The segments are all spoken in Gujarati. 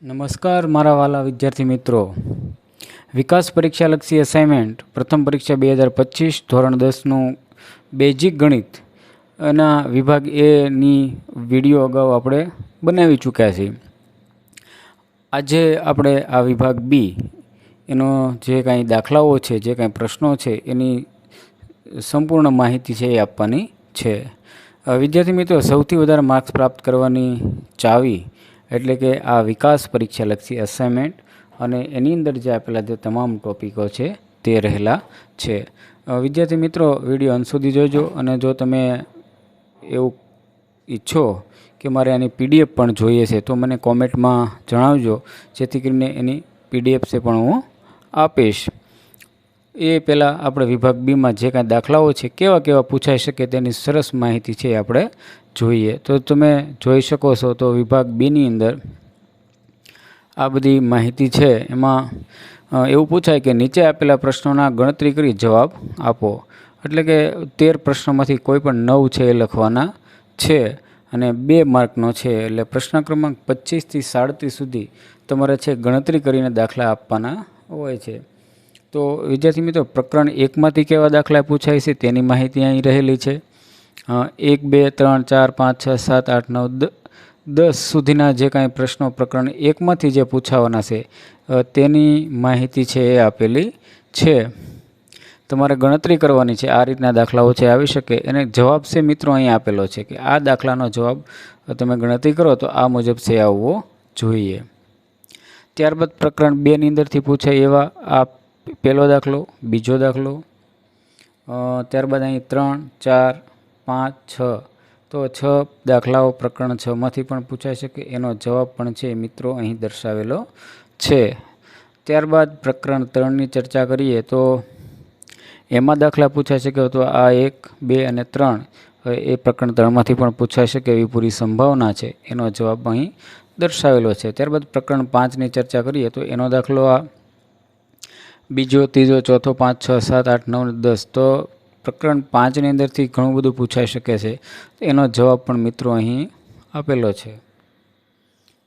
નમસ્કાર મારા વાલા વિદ્યાર્થી મિત્રો, વિકાસ પરીક્ષાલક્ષી અસાઇનમેન્ટ પ્રથમ પરીક્ષા 2025 ધોરણ 10નું બેઝિક ગણિત એના વિભાગ એની વિડીયો અગાઉ આપણે બનાવી ચૂક્યા છીએ. આજે આપણે આ વિભાગ બી એનો જે કાંઈ દાખલાઓ છે, જે કાંઈ પ્રશ્નો છે એની સંપૂર્ણ માહિતી છે એ આપવાની છે. વિદ્યાર્થી મિત્રો, સૌથી વધારે માર્ક્સ પ્રાપ્ત કરવાની ચાવી એટલે કે આ વિકાસ પરીક્ષાલક્ષી અસાઇનમેન્ટ અને એની અંદર જે આપેલા જે તમામ ટોપિકો છે તે રહેલા છે. વિદ્યાર્થી મિત્રો, વિડીયો અંત સુધી જોજો અને જો તમે એવું ઈચ્છો કે મારે આની પીડીએફ પણ જોઈએ છે તો મને કોમેન્ટમાં જણાવજો, જેથી કરીને એની પીડીએફ છે પણ હું આપીશ. એ પહેલાં આપણે વિભાગ બીમાં જે કાંઈ દાખલાઓ છે કેવા કેવા પૂછાઈ શકે તેની સરસ માહિતી છે આપણે જોઈએ. તો તમે જોઈ શકો છો તો વિભાગ બીની અંદર આ બધી માહિતી છે. એમાં એવું પૂછાય કે નીચે આપેલા પ્રશ્નોના ગણતરી કરી જવાબ આપો. એટલે કે 13 પ્રશ્નોમાંથી કોઈ પણ 9 છે એ લખવાના છે અને 2 માર્કનો છે. એટલે પ્રશ્ન ક્રમાંક 25 થી 37 સુધી તમારે છે ગણતરી કરીને દાખલા આપવાના હોય છે. તો વિદ્યાર્થી મિત્રો, પ્રકરણ 1માંથી કેવા દાખલા પૂછાય છે તેની માહિતી અહીં રહેલી છે. 1, 2, 3, 4, 5, 6, 7, 8, 9, 10 સુધીના જે કાંઈ પ્રશ્નો પ્રકરણ 1માંથી જે પૂછાવાના છે તેની માહિતી છે એ આપેલી છે. તમારે ગણતરી કરવાની છે. આ રીતના દાખલાઓ છે આવી શકે. અને જવાબ છે મિત્રો અહીં આપેલો છે કે આ દાખલાનો જવાબ તમે ગણતરી કરો તો આ મુજબ છે આવવો જોઈએ. ત્યારબાદ પ્રકરણ 2ની અંદરથી પૂછાય એવા આ પહેલો દાખલો, બીજો દાખલો, ત્યારબાદ અહીં 3, 4, 5, 6 તો 6 દાખલાઓ પ્રકરણ 6માંથી પણ પૂછાઈ શકે. એનો જવાબ પણ છે મિત્રો અહીં દર્શાવેલો છે. ત્યારબાદ પ્રકરણ 3ની ચર્ચા કરીએ તો એમાં દાખલા પૂછાઈ શકે. તો આ 1, 2 અને 3 એ પ્રકરણ 3માંથી પણ પૂછાઈ શકે એવી પૂરી સંભાવના છે. એનો જવાબ અહીં દર્શાવેલો છે. ત્યારબાદ પ્રકરણ 5ની ચર્ચા કરીએ તો એનો દાખલો આ બીજો, ત્રીજો, ચોથો, 5, 6, 7, 8, 9, 10 તો પ્રકરણ 5ની અંદરથી ઘણું બધું પૂછાઈ શકે છે. એનો જવાબ પણ મિત્રો અહીં આપેલો છે.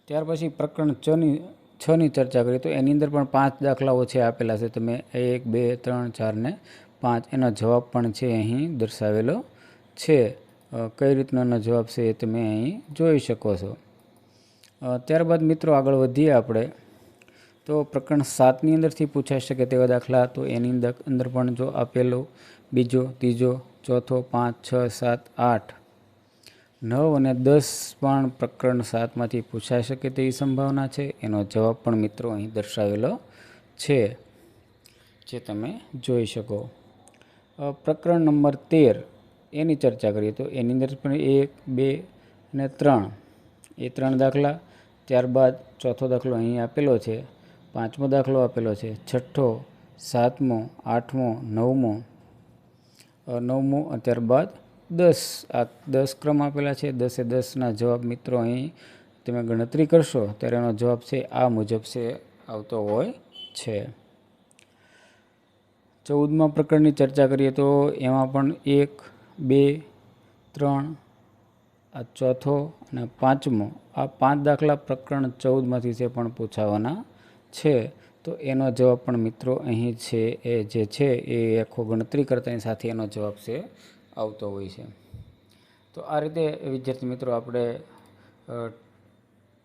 ત્યાર પછી પ્રકરણ 6ની ચર્ચા કરીએ તો એની અંદર પણ 5 દાખલાઓ છે આપેલા છે. તમે 1, 2, 3, 4 ને 5 એનો જવાબ પણ છે અહીં દર્શાવેલો છે. કઈ રીતનો એનો જવાબ છે એ તમે અહીં જોઈ શકો છો. ત્યારબાદ મિત્રો આગળ વધીએ આપણે તો પ્રકરણ 7ની અંદરથી પૂછાઈ શકે તેવા દાખલા. તો એની અંદર પણ જો આપેલો બીજો, ત્રીજો, ચોથો, 5, 6, 7, 8, 9 અને 10 પણ પ્રકરણ 7માંથી પૂછાઈ શકે તેવી સંભાવના છે. એનો જવાબ પણ મિત્રો અહીં દર્શાવેલો છે, જે તમે જોઈ શકો. પ્રકરણ નંબર 13 એની ચર્ચા કરીએ તો એની અંદર પણ 1, 2 અને 3 એ 3 દાખલા. ત્યારબાદ ચોથો દાખલો અહીં આપેલો છે, 5મો દાખલો આપેલો છે, 6ઠ્ઠો, 7મો, 8મો, 9મો, ત્યારબાદ 10. આ 10 ક્રમ આપેલા છે. 10ના જવાબ મિત્રો અહીં તમે ગણતરી કરશો ત્યારે એનો જવાબ છે આ મુજબ છે આવતો હોય છે. 14મા પ્રકરણની ચર્ચા કરીએ તો એમાં પણ 1, 2, 3 આ ચોથો અને 5મો આ 5 દાખલા પ્રકરણ 14માંથી છે પણ પૂછાવાના છે. તો એનો જવાબ પણ મિત્રો અહીં છે એ જે છે એ આખો ગણતરી કરતાની સાથે એનો જવાબ છે આવતો હોય છે. તો આ રીતે વિદ્યાર્થી મિત્રો આપણે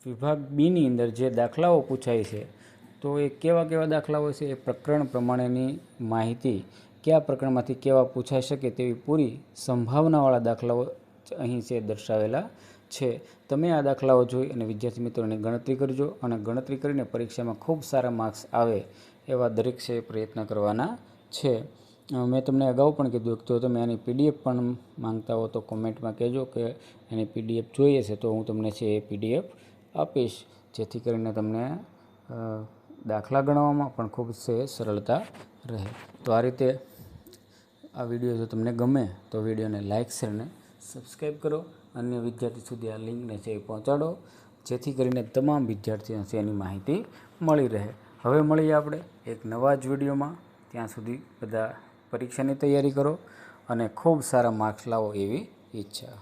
વિભાગ બીની અંદર જે દાખલાઓ પૂછાય છે તો એ કેવા કેવા દાખલાઓ છે એ પ્રકરણ પ્રમાણેની માહિતી કયા પ્રકરણમાંથી કેવા પૂછાઈ શકે તેવી પૂરી સંભાવનાવાળા દાખલાઓ અહીં છે દર્શાવેલા છે. તમે આ દાખલાઓ જોઈ અને વિદ્યાર્થી મિત્રોની ગણતરી કરજો અને ગણતરી કરીને પરીક્ષામાં ખૂબ સારા માર્ક્સ આવે એવા દરેક છે પ્રયત્ન કરવાના છે. મેં તમને અગાઉ પણ કીધું કે જો તમે આની પીડીએફ પણ માંગતા હો તો કોમેન્ટમાં કહેજો કે એની પીડીએફ જોઈએ છે તો હું તમને છે એ પીડીએફ આપીશ, જેથી કરીને તમને દાખલા ગણવામાં પણ ખૂબ છે સરળતા રહે. તો આ રીતે આ વિડીયો જો તમને ગમે તો વિડીયોને લાઇક, શેર અને સબસ્ક્રાઈબ કરો. અન્ય વિદ્યાર્થી સુધી આ લિંકને છે એ પહોંચાડો, જેથી કરીને તમામ વિદ્યાર્થીઓને છે એની માહિતી મળી રહે. હવે મળીએ આપણે એક નવા જ વિડીયોમાં. ત્યાં સુધી બધા પરીક્ષાની તૈયારી કરો અને ખૂબ સારા માર્ક્સ લાવો એવી ઈચ્છા.